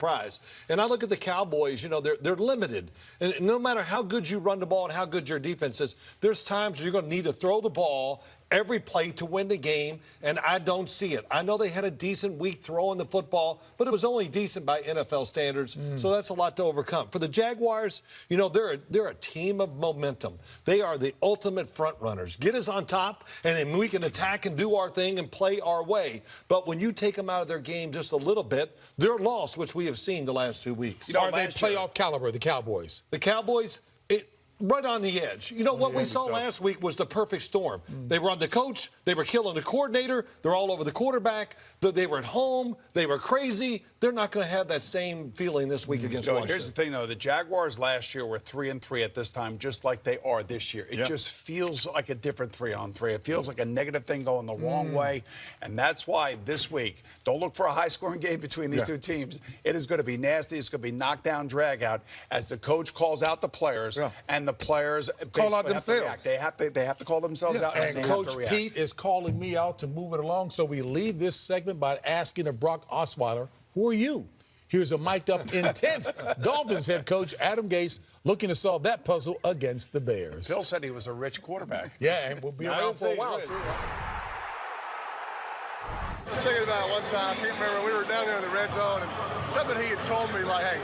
And I look at the Cowboys, you know, they're limited. And no matter how good you run the ball and how good your defense is, there's times you're going to need to throw the ball every play to win the game, and I don't see it. I know they had a decent week throwing the football, but it was only decent by NFL standards, so that's a lot to overcome. For the Jaguars, you know, they're a team of momentum. They are the ultimate front runners. Get us on top, and then we can attack and do our thing and play our way. But when you take them out of their game just a little bit, they're lost, which we have seen the last 2 weeks. Are they playoff caliber, the Cowboys? The Cowboys, right on the edge. You know, what we saw last week was the perfect storm. They were on the coach. They were killing the coordinator. They're all over the quarterback. They were at home. They were crazy. They're not going to have that same feeling this week against Washington. Here's the thing, though. The Jaguars last year were 3-3 at this time, just like they are this year. It just feels like a different 3-on-3. It feels like a negative thing going the wrong way. And that's why this week, don't look for a high-scoring game between these two teams. It is going to be nasty. It's going to be knockdown, drag out as the coach calls out the players and the players call out themselves. They have to call themselves out. And Coach Pete is calling me out to move it along. So we leave this segment by asking Brock Osweiler, who are you? Here's a mic'd up, intense Dolphins head coach Adam Gase looking to solve that puzzle against the Bears. Phil said he was a rich quarterback. Yeah, and we'll be around for a while, too. I was thinking about one time, Pete, remember, we were down there in the red zone, and something he had told me, like, hey,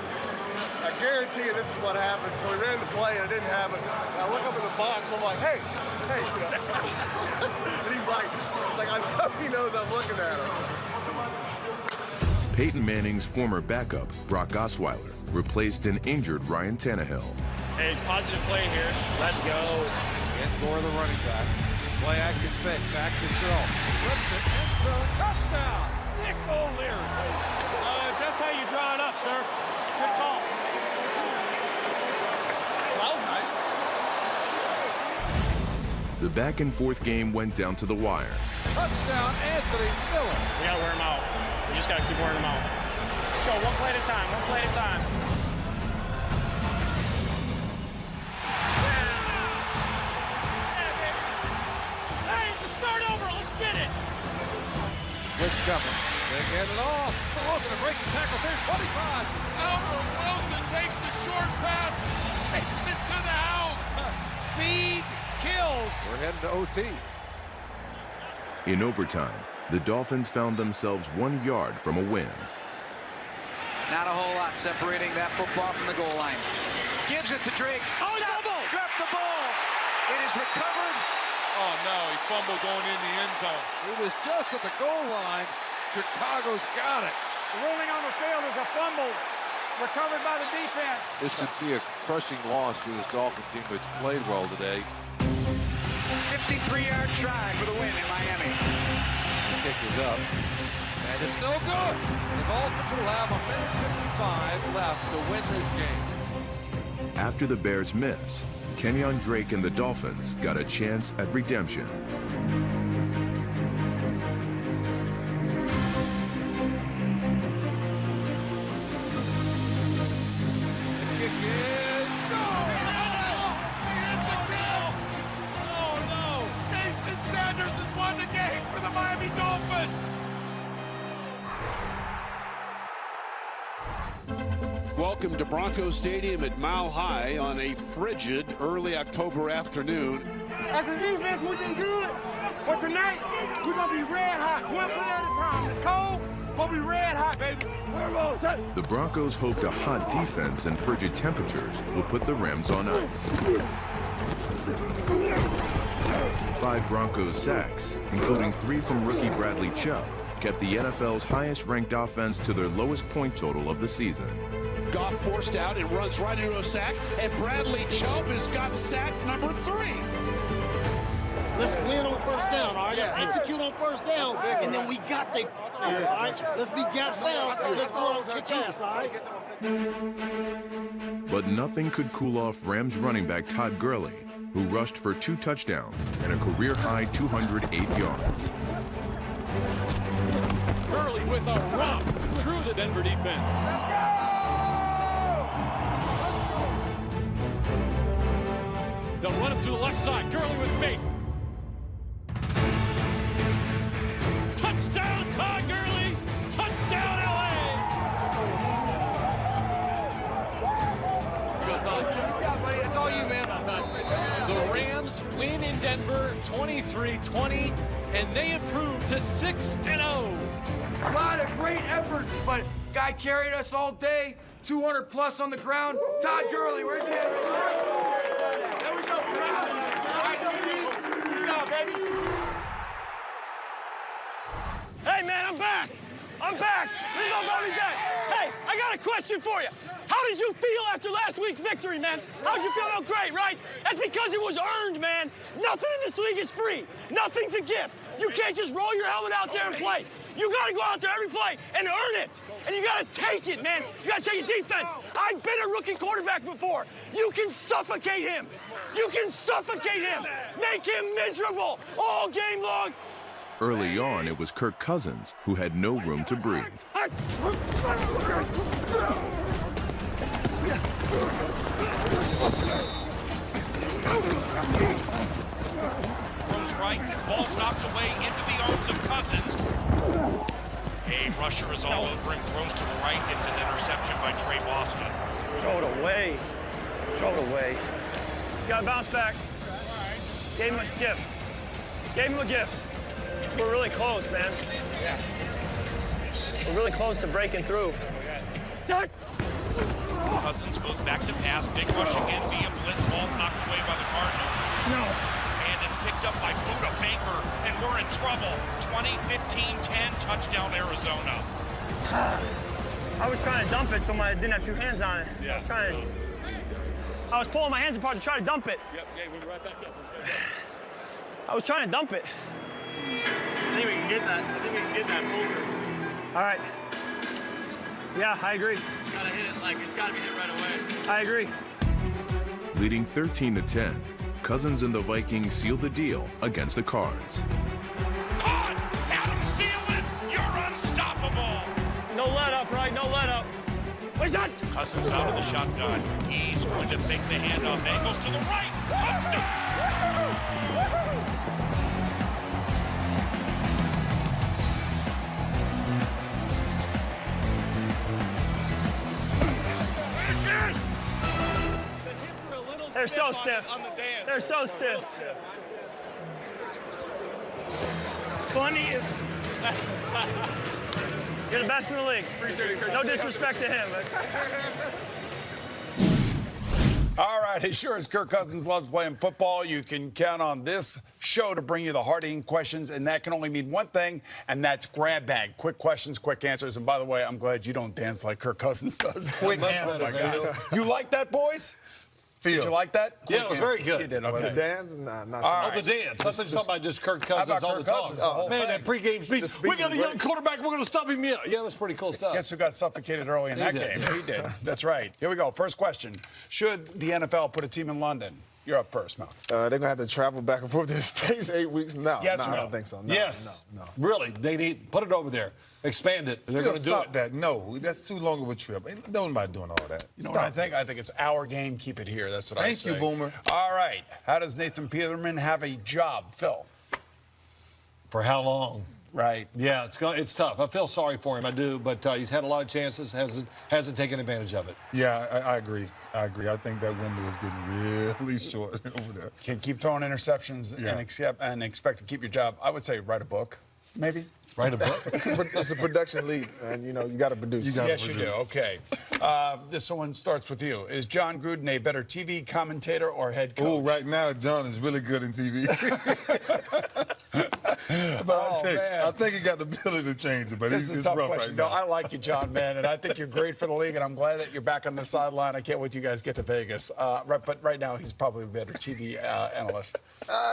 I guarantee you this is what happened. So we ran the play, and it didn't happen. And I look up in the box, I'm like, hey. And he's like, I know he knows I'm looking at him. Peyton Manning's former backup, Brock Osweiler, replaced an injured Ryan Tannehill. Hey, positive play here. Let's go. Get Gore, the running back. Play action fake. Back to throw. Flips it. End zone. Touchdown. Nick O'Leary. Just how you draw it up, sir. Good call. That was nice. The back-and-forth game went down to the wire. Touchdown, Anthony Miller. We got to wear him out. We just got to keep wearing him out. Let's go one play at a time, one play at a time. Hey, it's a start over. Let's get it. Blitz coming. They get it off. Wilson breaks the tackle. There's 25. Albert Wilson takes the short pass, takes it to the house. Speed kills. We're heading to OT. In overtime, the Dolphins found themselves 1 yard from a win. Not a whole lot separating that football from the goal line. Gives it to Drake. Oh, double! Dropped the ball. It is recovered. Oh, no, he fumbled going in the end zone. He was just at the goal line. Chicago's got it. Rolling on the field is a fumble. Recovered by the defense. This would be a crushing loss for this Dolphin team, which played well today. 53-yard try for the win in Miami. The kick is up. And it's no good. The Dolphins will have 1:55 left to win this game. After the Bears' miss, Kenyon Drake and the Dolphins got a chance at redemption. Welcome to Broncos Stadium at Mile High on a frigid early October afternoon. As a defense, we've been good, but tonight, we're going to be red hot. One play at a time. It's cold, but we'll be red hot, baby. The Broncos hoped a hot defense and frigid temperatures will put the Rams on ice. 5 Broncos sacks, including 3 from rookie Bradley Chubb, kept the NFL's highest-ranked offense to their lowest point total of the season. Goff forced out and runs right into a sack, and Bradley Chubb has got sack number 3. Let's win on first down, all right? Let's execute on first down, and then we got the all right? Let's be gap sound, and let's go out and kick ass, all right? But nothing could cool off Rams running back Todd Gurley, who rushed for 2 touchdowns and a career-high 208 yards. Gurley with a romp through the Denver defense. They'll run him to the left side. Gurley with space. Touchdown, Todd Gurley. Touchdown, LA. Good job, buddy. It's all you, man. The Rams win in Denver 23-20, and they improve to 6-0. A lot of great effort, but guy carried us all day. 200 plus on the ground. Todd Gurley, where's he at? There we go. All right, good job, baby. Hey, man, I'm back. I'm back. This is my back. Hey, I got a question for you. How How did you feel after last week's victory, man? How did you feel? Oh, great, right? That's because it was earned, man. Nothing in this league is free. Nothing's a gift. You can't just roll your helmet out there and play. You got to go out there every play and earn it. And you got to take it, man. You got to take it defense. I've been a rookie quarterback before. You can suffocate him. You can suffocate him. Make him miserable all game long. Early on, it was Kirk Cousins who had no room to breathe. Throws right, ball's knocked away into the arms of Cousins. A rusher is all over him, throws to the right. It's an interception by Trey Boston. Throw it away. Throw it away. He's got to bounce back. Gave him a gift. Gave him a gift. We're really close, man. Yeah. We're really close to breaking through. Cousins goes back to pass. Big rush again via blitz. Ball's knocked away by the Cardinals. No. And it's picked up by Buda Baker, and we're in trouble. 20-15-10, touchdown Arizona. I was trying to dump it so I didn't have two hands on it. Yeah. I was pulling my hands apart to try to dump it. Yep, okay, we'll be right back up. I was trying to dump it. I think we can get that. I think we can get that folder. All right. Yeah, I agree. Gotta hit it like it's gotta be hit right away. I agree. Leading 13-10, Cousins and the Vikings sealed the deal against the Cards. Caught! Adam Thielen! You're unstoppable! No let up, right? No let up. What's that? Cousins out of the shotgun. He's going to fake the handoff. Angles to the right. Touchdown! They're so stiff. They're so stiff. Bunny is... You're the best in the league. No disrespect to him. All right, as sure as Kirk Cousins loves playing football, you can count on this show to bring you the hard-hitting questions, and that can only mean one thing, and that's grab bag. Quick questions, quick answers. And by the way, I'm glad you don't dance like Kirk Cousins does. Quick answers. You like that, boys? Did you like that? Yeah, it was very good. You did, okay. The dance? Nah, not so All much. Oh, the dance. Let's talk about just Kirk Cousins about all Kirk the time. Cousins, the whole Man, thing. that pregame speech. We got a young quarterback. We're going to stuff him in. Yeah, it was pretty cool stuff. Guess who got suffocated early in that game? He did. That's right. Here we go. First question. Should the NFL put a team in London? You're up first, Malcolm. They're going to have to travel back and forth to the States 8 weeks? No, Yes no, or no? I don't think so. No, Yes. No. Really. They need put it over there. Expand it. They're going to do Stop it. that. No, that's too long of a trip. Ain't nobody doing all that. You know what I think? I think it's our game. Keep it here. That's what I say. Thank you, Boomer. All right. How does Nathan Peterman have a job, Phil? For how long? Right. Yeah, it's tough. I feel sorry for him. I do, but he's had a lot of chances, hasn't taken advantage of it. Yeah, I agree. I think that window is getting really short over there. Can keep throwing interceptions and expect to keep your job. I would say write a book, maybe. Write a book? It's a production league, and, you got to produce. Yes, you do. Okay. This one starts with you. Is John Gruden a better TV commentator or head coach? Oh, right now, John is really good in TV. But I think he got the ability to change it, but This is a it's tough rough question. right now. No, I like you, John, man, and I think you're great for the league, and I'm glad that you're back on the sideline. I can't wait till you guys get to Vegas. But right now, he's probably a better TV analyst.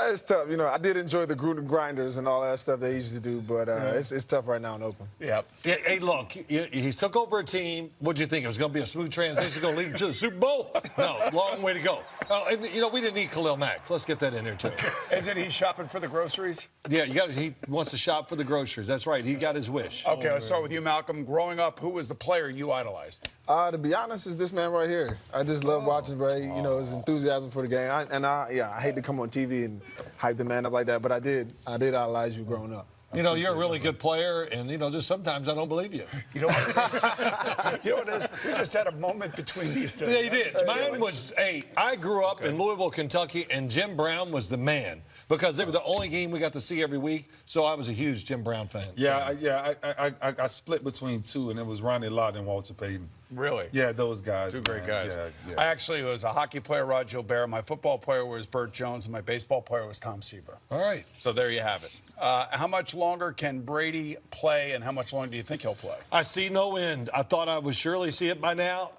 It's tough. I did enjoy the Gruden grinders and all that stuff they used to do, but it's tough right now in Oakland. Yep. Hey, look, he's took over a team. What do you think? It was going to be a smooth transition, going to lead him to the Super Bowl? No, long way to go. And, we didn't need Khalil Mack. Let's get that in there, too. Isn't he shopping for the groceries? Yeah, he wants to shop for the groceries. That's right. He got his wish. Okay, let's start with you, Malcolm. Growing up, who was the player you idolized? To be honest, it's this man right here. I just love watching Ray. His enthusiasm for the game. I hate to come on TV and hype the man up like that, but I did idolize you growing up. You're a really good player, and, just sometimes I don't believe you. You know what it is? You know what it is? We just had a moment between these two. Yeah, you did. Mine was, I grew up in Louisville, Kentucky, and Jim Brown was the man because they were the only game we got to see every week, so I was a huge Jim Brown fan. I split between two, and it was Ronnie Lott and Walter Payton. Really? Yeah, those guys. Two great guys. Yeah. I actually was a hockey player, Rod Gilbert. My football player was Bert Jones, and my baseball player was Tom Seaver. All right. So there you have it. How much longer can Brady play, and how much longer do you think he'll play? I see no end. I thought I would surely see it by now.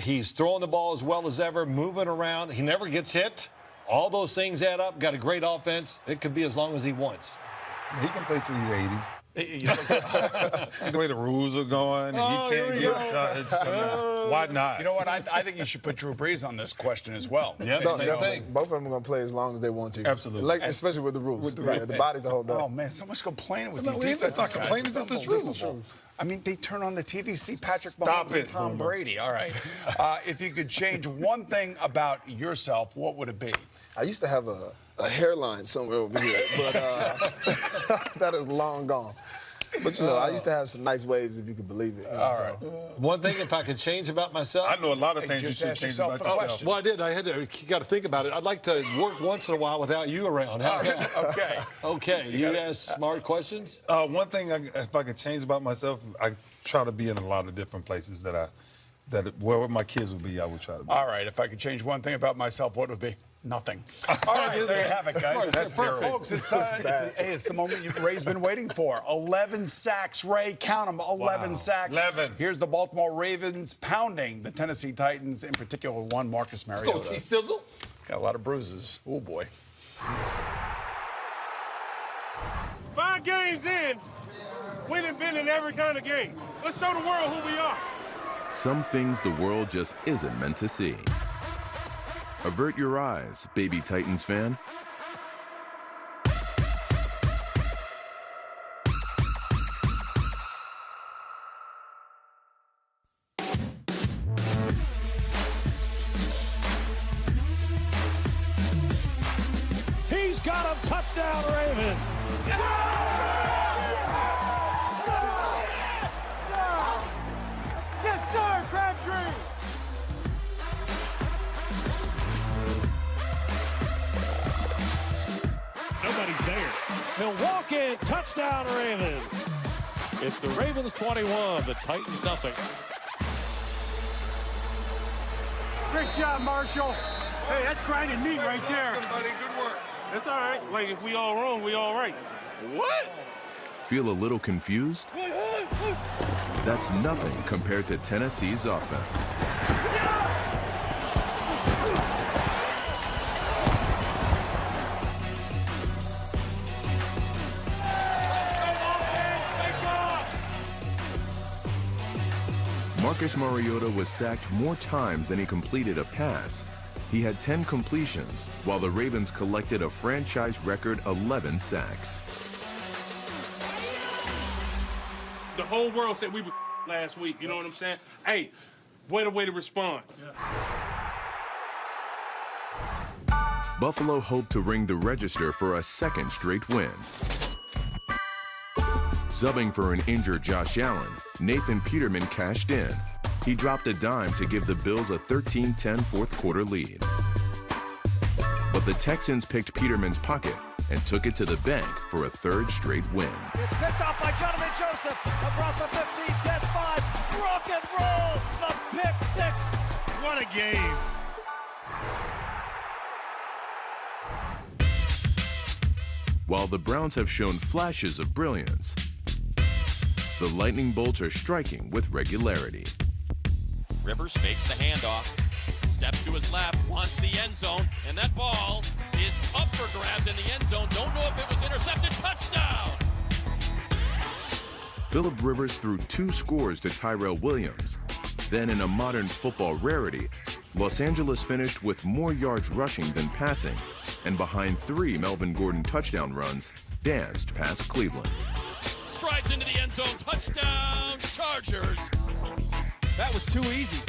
He's throwing the ball as well as ever, moving around. He never gets hit. All those things add up. Got a great offense. It could be as long as he wants. He can play till he's 80. The way the rules are going, and he can't get touched. Why not? You know what? I think you should put Drew Brees on this question as well. Yeah, both of them are going to play as long as they want to. Absolutely. Like, especially with the rules. The body's a whole done. Oh, man, so much complaining with No, you. that's not complaining. It's just the truth. I mean, they turn on the TV, see Patrick Stop Mahomes and it, Tom Boomer. Brady. All right. If you could change one thing about yourself, what would it be? I used to have a hairline somewhere over here, but that is long gone. But, you know, I used to have some nice waves, if you could believe it. All right. One thing, if I could change about myself. I know a lot of things you should change about yourself. Well, I did. You got to think about it. I'd like to work once in a while without you around. How's that? Okay. Okay. You ask smart questions? One thing, if I could change about myself, I try to be in a lot of different places where my kids would be, I would try to be. All right. If I could change one thing about myself, what would it be? Nothing. All right, there you have it, guys. That's terrible. Folks, it's the moment Ray's been waiting for. 11 sacks, Ray. Count them, 11 sacks. 11. Here's the Baltimore Ravens pounding the Tennessee Titans, in particular one Marcus Mariota. T-Sizzle. Got a lot of bruises. Oh, boy. 5 games in, we done been in every kind of game. Let's show the world who we are. Some things the world just isn't meant to see. Avert your eyes, baby Titans fan. He's got a touchdown, Ravens. Yes, sir, Crabtree. Nobody's there. Milwaukee, touchdown, Ravens. It's the Ravens 21, the Titans nothing. Great job, Marshall. Hey, that's grinding meat right there. Good work. That's all right. Like, if we all wrong, we all right. What? Feel a little confused? That's nothing compared to Tennessee's offense. Marcus Mariota was sacked more times than he completed a pass. He had 10 completions, while the Ravens collected a franchise record 11 sacks. The whole world said we were last week. You know what I'm saying? Hey, what a way to respond. Buffalo hoped to ring the register for a second straight win. Subbing for an injured Josh Allen, Nathan Peterman cashed in. He dropped a dime to give the Bills a 13-10 fourth quarter lead. But the Texans picked Peterman's pocket and took it to the bank for a third straight win. It's picked off by Jonathan Joseph across the 15, 10-5. Rock and roll, the pick six. What a game. While the Browns have shown flashes of brilliance, the lightning bolts are striking with regularity. Rivers fakes the handoff, steps to his left, wants the end zone, and that ball is up for grabs in the end zone. Don't know if it was intercepted. Touchdown! Phillip Rivers threw 2 scores to Tyrell Williams. Then, in a modern football rarity, Los Angeles finished with more yards rushing than passing, and behind 3 Melvin Gordon touchdown runs, danced past Cleveland. Strides into the end zone. Touchdown, Chargers. That was too easy.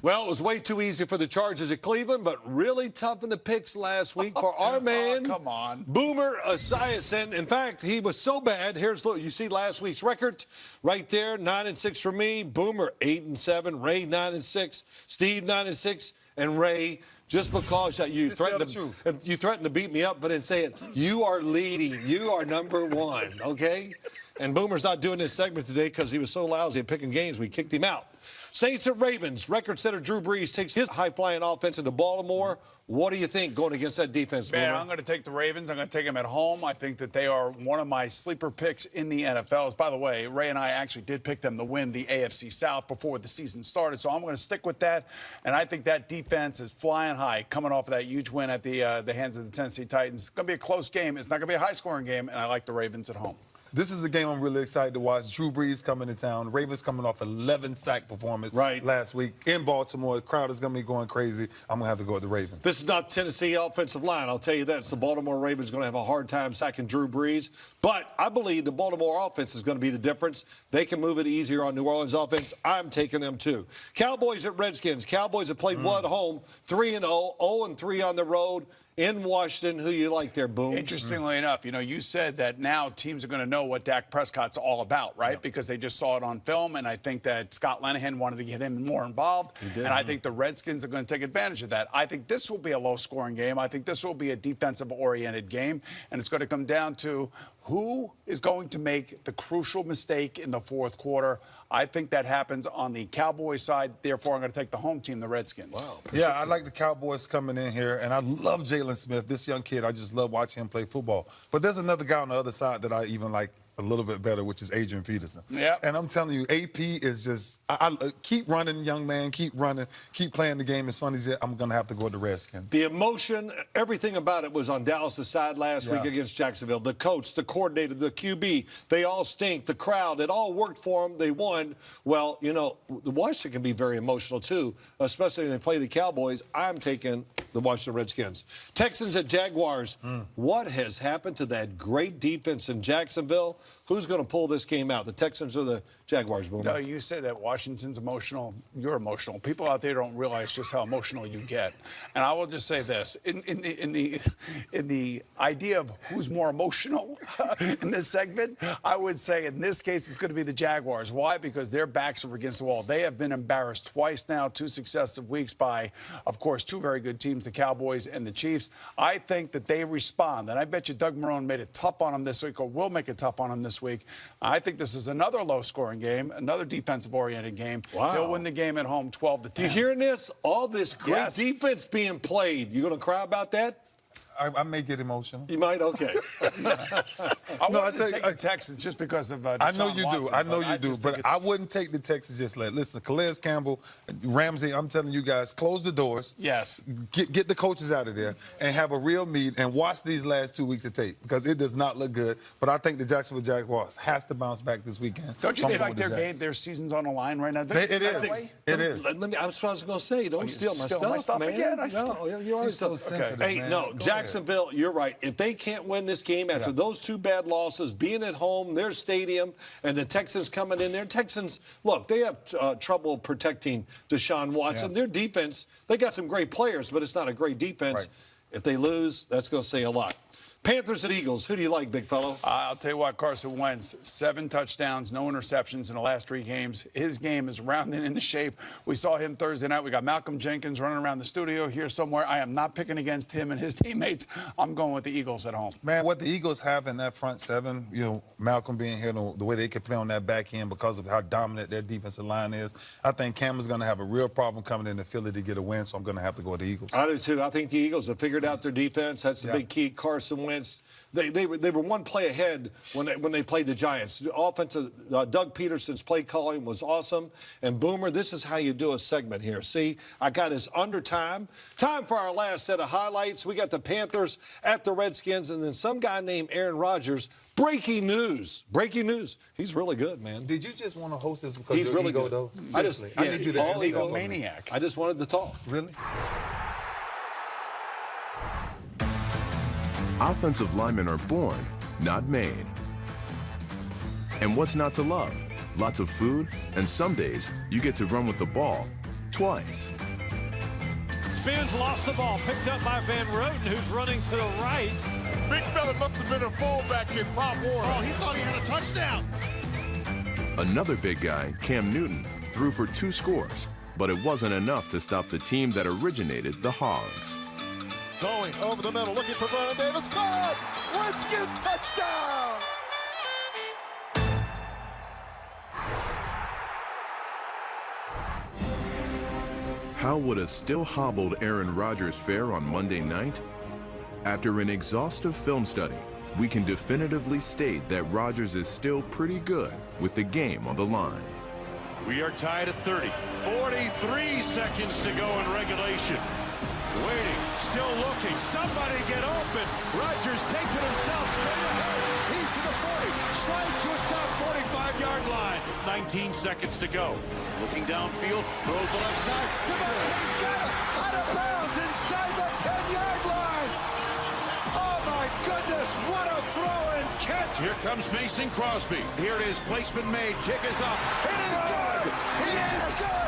Well, it was way too easy for the Chargers at Cleveland, but really tough in the picks last week for our man, come on, Boomer Esiason. In fact, he was so bad. Here's look. You see last week's record right there: 9-6 for me. Boomer 8-7. Ray 9-6. Steve 9-6, and Ray. Just because you threatened to beat me up, but in saying you are leading, you are number 1, okay? And Boomer's not doing this segment today because he was so lousy at picking games, we kicked him out. Saints at Ravens. Record setter Drew Brees takes his high-flying offense into Baltimore. What do you think going against that defense, Man, Boomer? I'm going to take the Ravens. I'm going to take them at home. I think that they are one of my sleeper picks in the NFL. By the way, Ray and I actually did pick them to win the AFC South before the season started, so I'm going to stick with that. And I think that defense is flying high, coming off of that huge win at the hands of the Tennessee Titans. It's going to be a close game. It's not going to be a high-scoring game, and I like the Ravens at home. This is a game I'm really excited to watch. Drew Brees coming to town. Ravens coming off 11 sack performance last week in Baltimore. The crowd is going to be going crazy. I'm going to have to go with the Ravens. This is not Tennessee offensive line. I'll tell you that. It's the Baltimore Ravens going to have a hard time sacking Drew Brees. But I believe the Baltimore offense is going to be the difference. They can move it easier on New Orleans offense. I'm taking them too. Cowboys at Redskins. Cowboys have played well at home, 3-0, 0-3 on the road. In Washington, who you like there, Boom? Interestingly enough, you said that now teams are going to know what Dak Prescott's all about, right? Because they just saw it on film, and I think that Scott Linehan wanted to get him more involved. He did. And I think the Redskins are going to take advantage of that. I think this will be a low-scoring game. I think this will be a defensive-oriented game, and it's going to come down to who is going to make the crucial mistake in the fourth quarter. I think that happens on the Cowboys side. Therefore, I'm going to take the home team, the Redskins. Wow. Yeah, I like the Cowboys coming in here, and I love Jalen Smith. This young kid, I just love watching him play football. But there's another guy on the other side that I even like a little bit better, which is Adrian Peterson. Yeah. And I'm telling you, AP is just, I keep running, young man, keep running, keep playing the game as fun as I'm going to have to go with the Redskins. The emotion, everything about it was on Dallas' side last week against Jacksonville. The coach, the coordinator, the QB, they all stink. The crowd, it all worked for them. They won. Well, the Washington can be very emotional too, especially when they play the Cowboys. I'm taking the Washington Redskins. Texans at Jaguars. What has happened to that great defense in Jacksonville? Who's going to pull this game out, the Texans or the Jaguars, Boomer? No, you said that Washington's emotional. You're emotional. People out there don't realize just how emotional you get. And I will just say this: in the idea of who's more emotional in this segment, I would say in this case it's going to be the Jaguars. Why? Because their backs are against the wall. They have been embarrassed twice now, 2 successive weeks by, of course, 2 very good teams, the Cowboys and the Chiefs. I think that they respond, and I bet you Doug Marrone made it tough on them this week, or will make it tough on them this week. I think this is another low-scoring game, another defensive-oriented game. Wow. They'll win the game at home 12-10. You hearing this? All this great defense being played. You going to cry about that? I may get emotional. You might? Okay. I wanted to take the Texans just because of I know you Watson, do. I know you do. But I it's... wouldn't take the Texans just like, listen, Calais Campbell, Ramsey, I'm telling you guys, close the doors. Yes. Get the coaches out of there and have a real meet and watch these last 2 weeks of tape because it does not look good. But I think the Jacksonville Jaguars has to bounce back this weekend. Don't you think like their season's on the line right now? It is. It is. I was going to say, don't steal my stuff, man. Again? No, you're always so sensitive, Hey, man. no, Jacksonville, you're right. If they can't win this game after those 2 bad losses, being at home, their stadium, and the Texans coming in there, Texans, look, they have trouble protecting Deshaun Watson. Their defense, they got some great players, but it's not a great defense. If they lose, that's going to say a lot. Panthers at Eagles. Who do you like, big fellow? I'll tell you what, Carson Wentz, 7 touchdowns, no interceptions in the last 3 games. His game is rounding into shape. We saw him Thursday night. We got Malcolm Jenkins running around the studio here somewhere. I am not picking against him and his teammates. I'm going with the Eagles at home. Man, what the Eagles have in that front 7, Malcolm being here, the way they can play on that back end because of how dominant their defensive line is, I think Cam is going to have a real problem coming into Philly to get a win, so I'm going to have to go with the Eagles. I do, too. I think the Eagles have figured out their defense. That's the big key. Carson Wentz. They were 1 play ahead when they played the Giants. The offensive, Doug Peterson's play calling was awesome. And Boomer, this is how you do a segment here. See, I got us under time. Time for our last set of highlights. We got the Panthers at the Redskins, and then some guy named Aaron Rodgers. Breaking news. Breaking news. He's really good, man. Did you just want to host this because he's of your really ego, good, though? Seriously. I need you to all egomaniac. I just wanted to talk. Really? Offensive linemen are born, not made. And what's not to love? Lots of food, and some days you get to run with the ball twice. Spins, lost the ball, picked up by Van Roten, who's running to the right. Big fella must have been a fullback in Pop Warner. Oh, he thought he had a touchdown. Another big guy, Cam Newton, threw for 2 scores, but it wasn't enough to stop the team that originated the Hogs. Going over the middle, looking for Vernon Davis. Caught! Redskins touchdown! How would a still hobbled Aaron Rodgers fare on Monday night? After an exhaustive film study, we can definitively state that Rodgers is still pretty good with the game on the line. We are tied at 30. 43 seconds to go in regulation. Waiting, still looking. Somebody get open. Rodgers takes it himself straight ahead. He's to the 40. Slides to a stop, 45-yard line. 19 seconds to go. Looking downfield, throws the left side. Devontae got it out of bounds inside the 10-yard line. Oh my goodness, what a throw and catch. Here comes Mason Crosby. Here it is, placement made. Kick is up. It is good. It is good.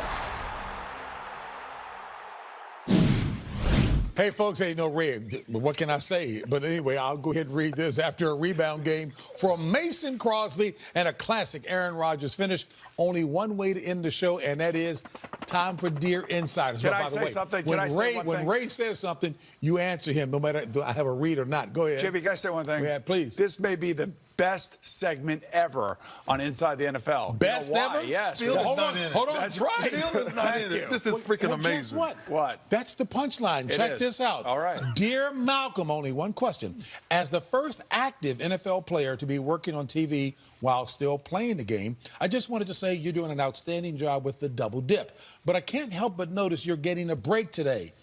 Hey, folks, ain't no red. What can I say? But anyway, I'll go ahead and read this. After a rebound game from Mason Crosby and a classic Aaron Rodgers finish, only one way to end the show, and that is time for Dear Insiders. Can But I by the say way, something? When Can I say one thing? Ray says something, you answer him, no matter do I have a read or not. Go ahead. Jimmy, can I say one thing? Yeah, please. This may be the best segment ever on Inside the NFL. Best you know why? ever? Yes. Phil is not in it. Hold on. That's right. Phil is not in it. This is freaking Well, amazing. guess what? What? That's the punchline. It Check is. this out. All right. Dear Malcolm, only one question. As the first active NFL player to be working on TV while still playing the game, I just wanted to say you're doing an outstanding job with the double dip. But I can't help but notice you're getting a break today.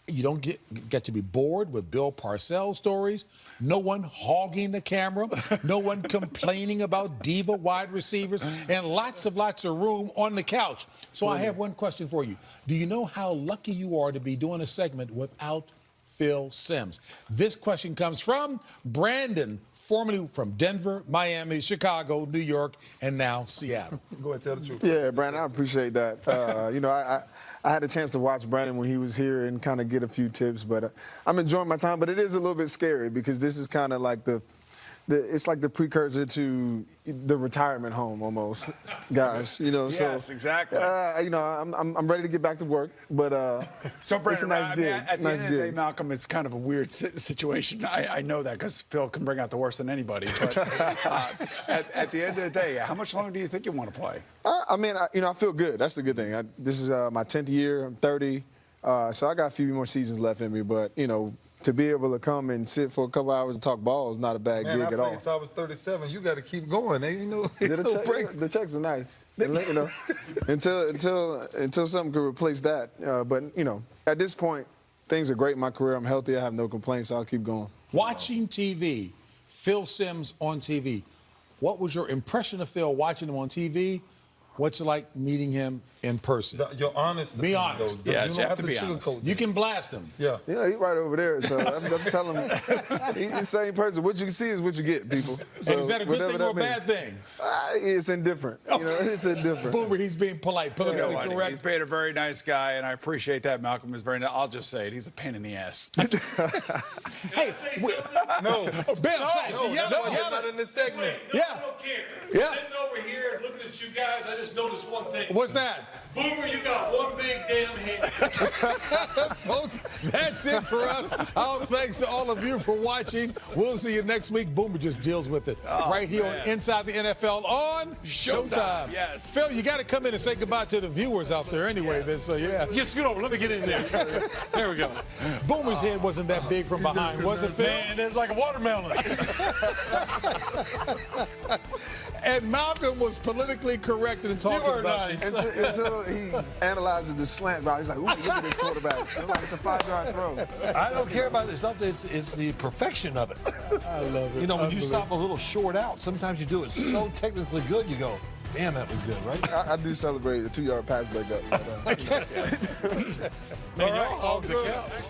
You don't get to be bored with Bill Parcells stories, no one hogging the camera, no one complaining about diva wide receivers, and lots of room on the couch. So I have one question for you. Do you know how lucky you are to be doing a segment without Phil Simms? This question comes from Brandon, formerly from Denver, Miami, Chicago, New York, and now Seattle. Go ahead, tell the truth. Yeah, Brandon, I appreciate that. You know, I had a chance to watch Brandon when he was here and kind of get a few tips, but I'm enjoying my time. But it is a little bit scary because this is kind of like it's like the precursor to the retirement home almost, guys. You know, Yes, exactly. You know, I'm ready to get back to work, but So, it's Brandon, a nice I mean, gig. at the Nice end of the day, gig. Malcolm, it's kind of a weird situation. I know that because Phil can bring out the worst in anybody. But at the end of the day, how much longer do you think you want to play? I mean, you know, I feel good. That's the good thing. This is my 10th year. I'm 30, so I got a few more seasons left in me. But you know, to be able to come and sit for a couple hours and talk ball is not a bad gig at all. Until I was 37. You got to keep going. Ain't no breaks. The checks are nice. You know, until something could replace that. But you know, at this point, things are great in my career. I'm healthy. I have no complaints. So I'll keep going. Watching TV, Phil Simms on TV. What was your impression of Phil watching him on TV? What's it like meeting him in person? You're honest. Be honest. Yeah, you you don't have to be honest. sugarcoat You can blast him. Yeah. Yeah, he's right over there. So I'm telling him, he's the same person. What you see is what you get, people. So And is that a good whatever thing or a that bad means. thing? It's indifferent. You know, it's indifferent. Boomer, he's being polite, You know politically what? correct. He's been a very nice guy, and I appreciate that. Malcolm is very nice. I'll just say it. He's a pain in the ass. Hey, No. Bill, Not in this segment. Yeah. I don't care. Yeah. Sitting over here looking at you guys, I just noticed one thing. What's that? Boomer, you got one big damn hand. Folks, that's it for us. Our thanks to all of you for watching. We'll see you next week. Boomer just deals with it right here on Inside the NFL on Showtime. Yes. Phil, you got to come in and say goodbye to the viewers out there anyway. Then, so, yeah. Just scoot over. Let me get in there. There we go. Boomer's head wasn't that big from behind, was it, Phil? Man, it's like a watermelon. And Malcolm was politically correct in talking were about nice. you. Until he analyzes the slant route, he's like, ooh, look at this quarterback. It's like it's a 5-yard throw. I don't care about this. It's the perfection of it. I love it. You know, when you stop a little short out, sometimes you do it so technically good, you go, damn, that was good, right? I do celebrate a 2-yard pass breakup. Man, y'all hogged the couch.